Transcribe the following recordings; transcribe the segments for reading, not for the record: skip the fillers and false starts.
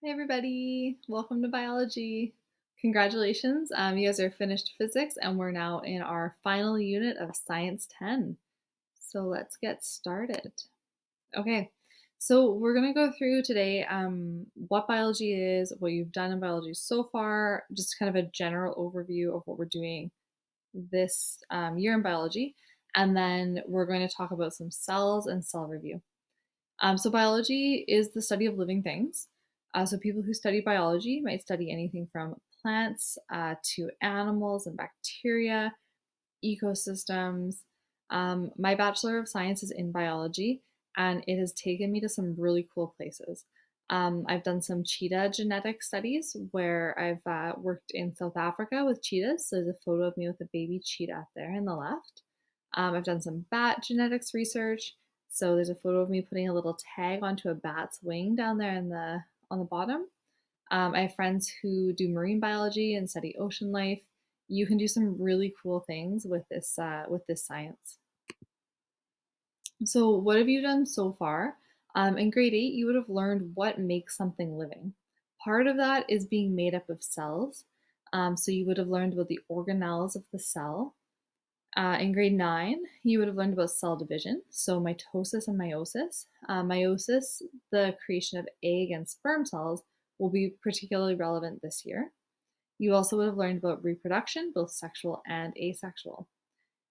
Hey everybody, welcome to biology. Congratulations, you guys are finished physics and we're now in our final unit of Science 10. So let's get started. Okay, so we're gonna go through today what biology is, what you've done in biology so far, just kind of a general overview of what we're doing this year in biology, and then we're going to talk about some cells and cell review. So biology is the study of living things. So people who study biology might study anything from plants to animals and bacteria, ecosystems. My Bachelor of Science is in biology, and it has taken me to some really cool places. I've done some cheetah genetic studies where I've worked in South Africa with cheetahs. So there's a photo of me with a baby cheetah there in the left. I've done some bat genetics research. So there's a photo of me putting a little tag onto a bat's wing down there in the on the bottom. I have friends who do marine biology and study ocean life. You can do some really cool things with this science. So, what have you done so far? In grade 8, you would have learned what makes something living. Part of that is being made up of cells. So, you would have learned about the organelles of the cell. In grade 9, you would have learned about cell division, so mitosis and meiosis. Meiosis, the creation of egg and sperm cells, will be particularly relevant this year. You also would have learned about reproduction, both sexual and asexual.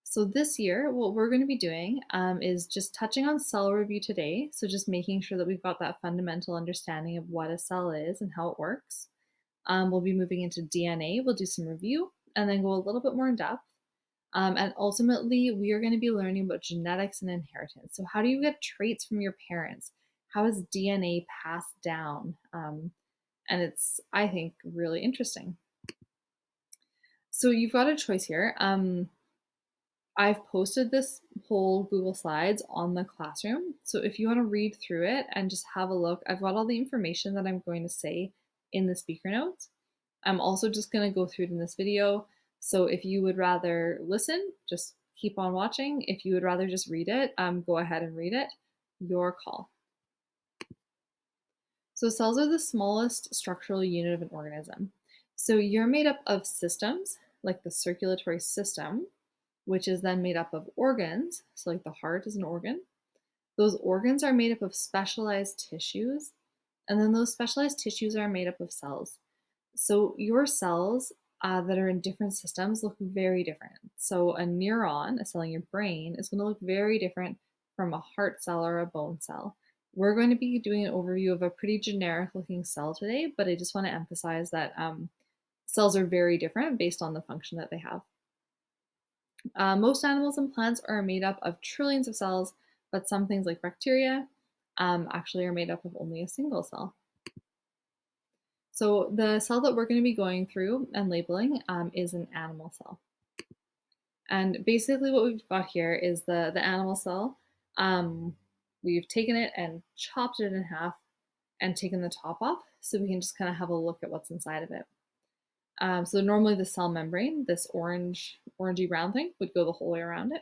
So this year, what we're going to be doing is just touching on cell review today. So just making sure that we've got that fundamental understanding of what a cell is and how it works. We'll be moving into DNA. We'll do some review and then go a little bit more in depth. And ultimately, we are going to be learning about genetics and inheritance. So how do you get traits from your parents? How is DNA passed down? And it's, I think, really interesting. So you've got a choice here. I've posted this whole Google Slides on the classroom. So if you want to read through it and just have a look, I've got all the information that I'm going to say in the speaker notes. I'm also just going to go through it in this video. So if you would rather listen, just keep on watching. If you would rather just read it, go ahead and read it. Your call. So cells are the smallest structural unit of an organism. So you're made up of systems, like the circulatory system, which is then made up of organs. So, like the heart is an organ. Those organs are made up of specialized tissues, and then those specialized tissues are made up of cells. So, your cells that are in different systems look very different. So, a neuron, a cell in your brain, is going to look very different from a heart cell or a bone cell. We're going to be doing an overview of a pretty generic looking cell today, but I just want to emphasize that cells are very different based on the function that they have. Most animals and plants are made up of trillions of cells, but some things like bacteria actually are made up of only a single cell. So the cell that we're going to be going through and labeling is an animal cell. And basically what we've got here is the animal cell. We've taken it and chopped it in half and taken the top off so we can just kind of have a look at what's inside of it. So normally the cell membrane, this orangey brown thing, would go the whole way around it.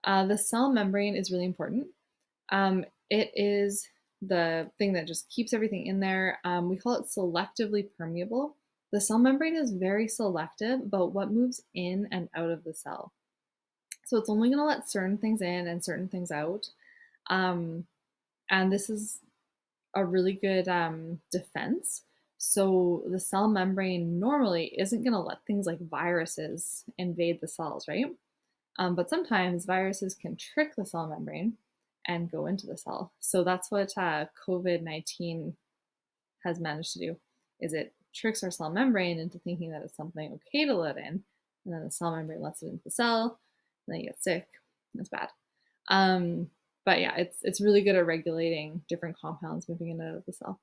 The cell membrane is really important. It is the thing that just keeps everything in there. We call it selectively permeable. The cell membrane is very selective about what moves in and out of the cell. So it's only going to let certain things in and certain things out. And this is a really good defense. So the cell membrane normally isn't going to let things like viruses invade the cells, right? But sometimes viruses can trick the cell membrane and go into the cell. So that's what COVID-19 has managed to do, is it tricks our cell membrane into thinking that it's something okay to let in, and then the cell membrane lets it into the cell, and then you get sick. That's bad. But yeah, it's really good at regulating different compounds moving in and out of the cell.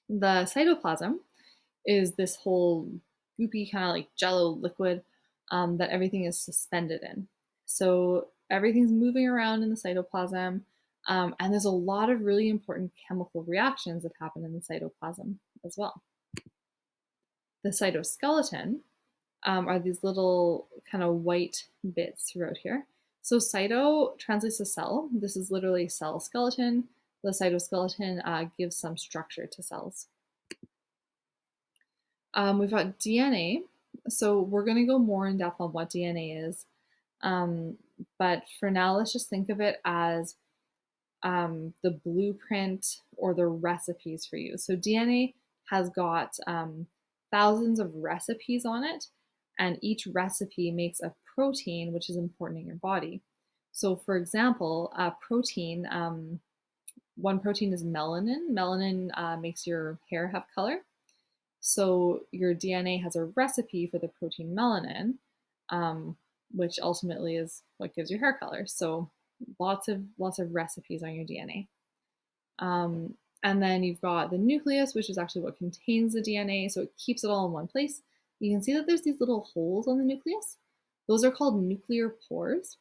The cytoplasm is this whole goopy kind of like jello liquid that everything is suspended in. So everything's moving around in the cytoplasm, and there's a lot of really important chemical reactions that happen in the cytoplasm as well. The cytoskeleton are these little kind of white bits throughout here. So cyto translates to cell. This is literally cell skeleton. The cytoskeleton gives some structure to cells. We've got DNA. So we're going to go more in depth on what DNA is. Um, but for now, let's just think of it as the blueprint or the recipes for you. So DNA has got thousands of recipes on it, and each recipe makes a protein which is important in your body. So, for example, protein, one protein is melanin. Melanin makes your hair have color. So your DNA has a recipe for the protein melanin, um, which ultimately is what gives your hair color. So lots of recipes on your DNA. Um, and then you've got the nucleus, which is actually what contains the DNA. So it keeps it all in one place. You can see that there's these little holes on the nucleus. Those are called nuclear pores.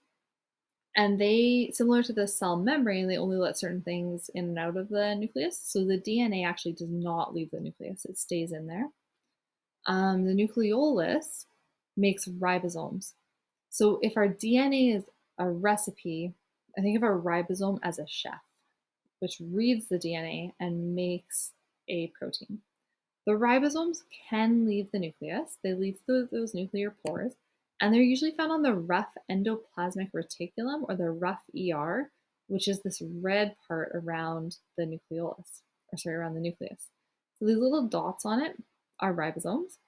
And they, similar to the cell membrane, they only let certain things in and out of the nucleus. So the DNA actually does not leave the nucleus, it stays in there. The nucleolus makes ribosomes. So if our DNA is a recipe, I think of our ribosome as a chef, which reads the DNA and makes a protein. The ribosomes can leave the nucleus. They leave those nuclear pores, and they're usually found on the rough endoplasmic reticulum, or the rough ER, which is this red part around the nucleolus, or sorry, around the nucleus. So these little dots on it are ribosomes.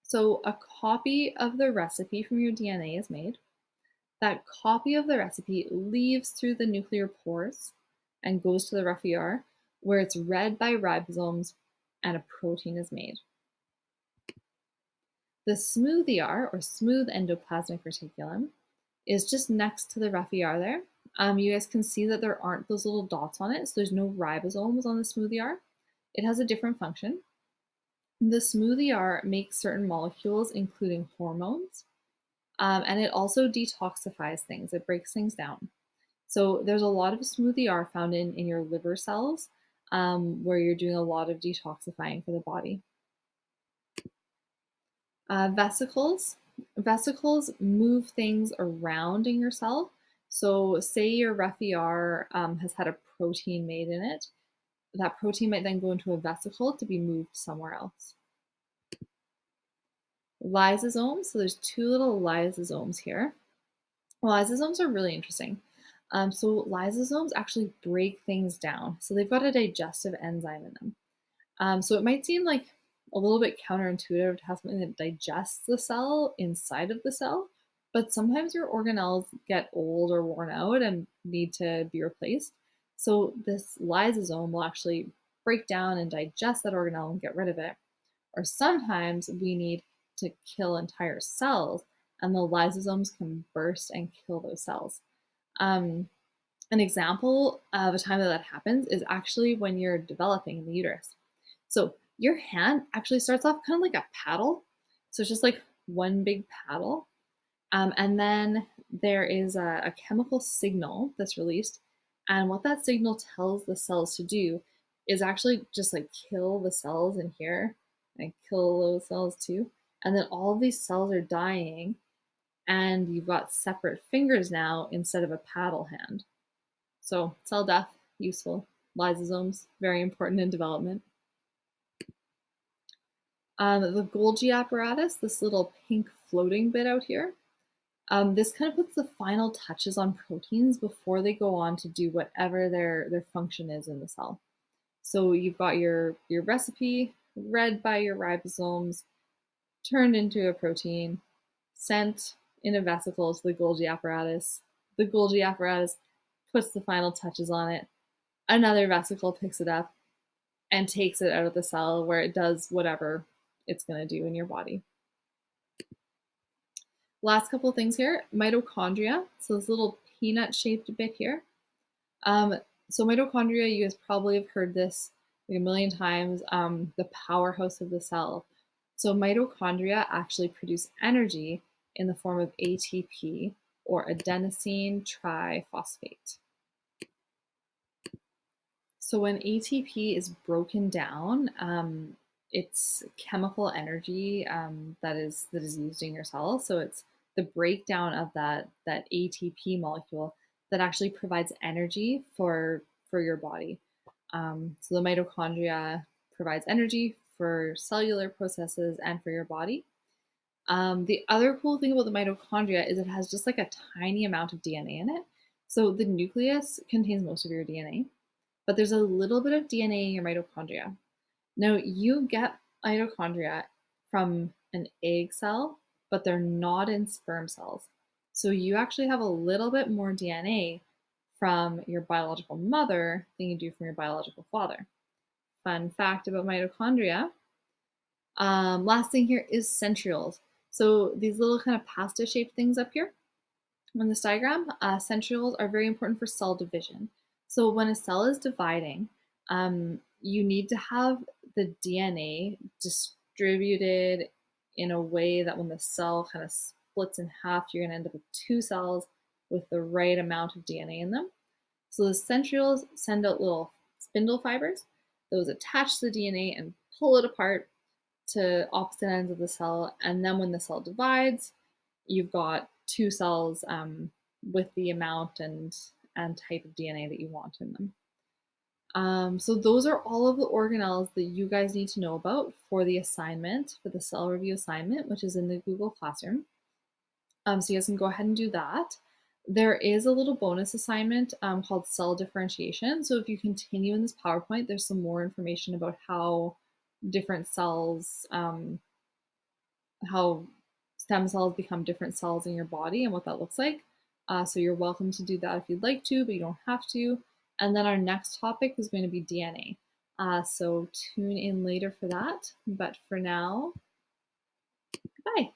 So a copy of the recipe from your DNA is made. That copy of the recipe leaves through the nuclear pores and goes to the rough ER, where it's read by ribosomes and a protein is made. The smooth ER, or smooth endoplasmic reticulum, is just next to the rough ER there. You guys can see that there aren't those little dots on it, so there's no ribosomes on the smooth ER. It has a different function. The smooth ER makes certain molecules, including hormones, and it also detoxifies things. It breaks things down. So there's a lot of smooth ER found in your liver cells, where you're doing a lot of detoxifying for the body. Vesicles. Vesicles move things around in your cell. So say your rough ER has had a protein made in it. That protein might then go into a vesicle to be moved somewhere else. Lysosomes. So there's two little lysosomes here. Lysosomes are really interesting. So lysosomes actually break things down. So they've got a digestive enzyme in them. So it might seem like a little bit counterintuitive to have something that digests the cell inside of the cell, but sometimes your organelles get old or worn out and need to be replaced. So this lysosome will actually break down and digest that organelle and get rid of it. Or sometimes we need to kill entire cells, and the lysosomes can burst and kill those cells. Um, an example of a time that that happens is actually when you're developing in the uterus. So your hand actually starts off kind of like a paddle. So it's just like one big paddle. And then there is a chemical signal that's released. And what that signal tells the cells to do is actually just like kill the cells in here and kill those cells too. And then all of these cells are dying, and you've got separate fingers now instead of a paddle hand. So cell death, useful. Lysosomes, very important in development. The Golgi apparatus, this little pink floating bit out here, this kind of puts the final touches on proteins before they go on to do whatever their function is in the cell. So you've got your recipe read by your ribosomes, turned into a protein, sent in a vesicle to the Golgi apparatus. The Golgi apparatus puts the final touches on it. Another vesicle picks it up and takes it out of the cell, where it does whatever it's going to do in your body. Last couple things here, mitochondria. So this little peanut shaped bit here. So mitochondria, you guys probably have heard this like a million times, the powerhouse of the cell. So mitochondria actually produce energy in the form of ATP, or adenosine triphosphate. So when ATP is broken down, it's chemical energy that is used in your cell. So it's the breakdown of that ATP molecule that actually provides energy for your body. So the mitochondria provides energy for cellular processes and for your body. The other cool thing about the mitochondria is it has just like a tiny amount of DNA in it. So the nucleus contains most of your DNA, but there's a little bit of DNA in your mitochondria. Now, you get mitochondria from an egg cell, but they're not in sperm cells. So you actually have a little bit more DNA from your biological mother than you do from your biological father. Fun fact about mitochondria. Last thing here is centrioles. So these little kind of pasta shaped things up here on this diagram, centrioles are very important for cell division. So when a cell is dividing, you need to have the DNA distributed in a way that when the cell kind of splits in half, you're going to end up with two cells with the right amount of DNA in them. So the centrioles send out little spindle fibers. Those attach the DNA and pull it apart to opposite ends of the cell. And then when the cell divides, you've got two cells with the amount and type of DNA that you want in them. So those are all of the organelles that you guys need to know about for the assignment, for the cell review assignment, which is in the Google Classroom. So you guys can go ahead and do that. There is a little bonus assignment called cell differentiation. So if you continue in this PowerPoint, there's some more information about how different cells, how stem cells become different cells in your body and what that looks like. So you're welcome to do that if you'd like to, but you don't have to. And then our next topic is going to be DNA. So tune in later for that. But for now, goodbye.